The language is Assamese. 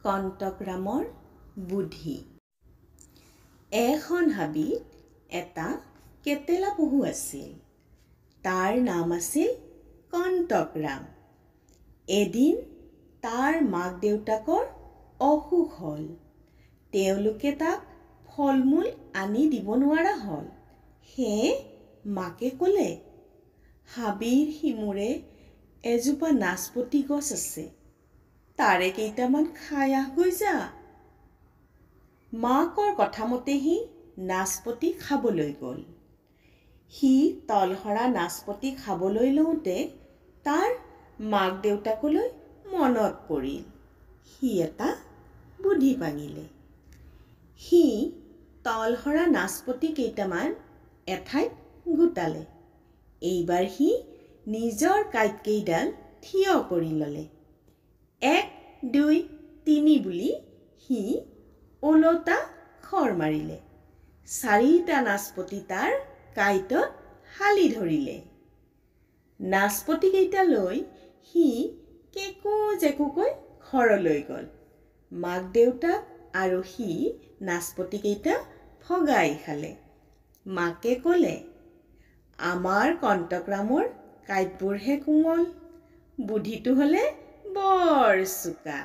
কণ্টকৰামৰ বুদ্ধি। এখন হাবিত এটা কেতেলা পহু আছিল। তাৰ নাম আছিল কণ্টকৰাম। এদিন তাৰ মাক দেউতাকৰ অসুখ হ'ল। তেওঁলোকে তাক ফল-মূল আনি দিব নোৱাৰা হ'ল। সেয়ে মাকে ক'লে, হাবিৰ সিমূৰে এজোপা নাচপতি গছ আছে, তাৰে কেইটামান খাই আহগৈ যা। মাকৰ কথামতে সি নাচপতি খাবলৈ গ'ল। সি তলসৰা নাচপতি খাবলৈ লওঁতে তাৰ মাক দেউতাকলৈ মনত পৰিল। সি এটা বুদ্ধি পাঙিলে। সি তলসৰা নাচপতি কেইটামান এঠাইত গোটালে। এইবাৰ সি নিজৰ কাঁইটকেইডাল থিয় কৰি ল'লে। 1, 2, 3 বুলি সি ওলোটা খৰ মাৰিলে। 4টা নাচপতি তাৰ কাঁইটত হালি ধৰিলে। নাচপতিকেইটা লৈ সি কেকু-জেকুকৈ ঘৰলৈ গ'ল। মাক দেউতাক আৰু সি নাচপতিকেইটা ভগাই খালে। মাকে ক'লে, আমাৰ কণ্টকৰামৰ কাঁইটবোৰহে কোমল, বুদ্ধিটো হ'লে বৰ চোকা।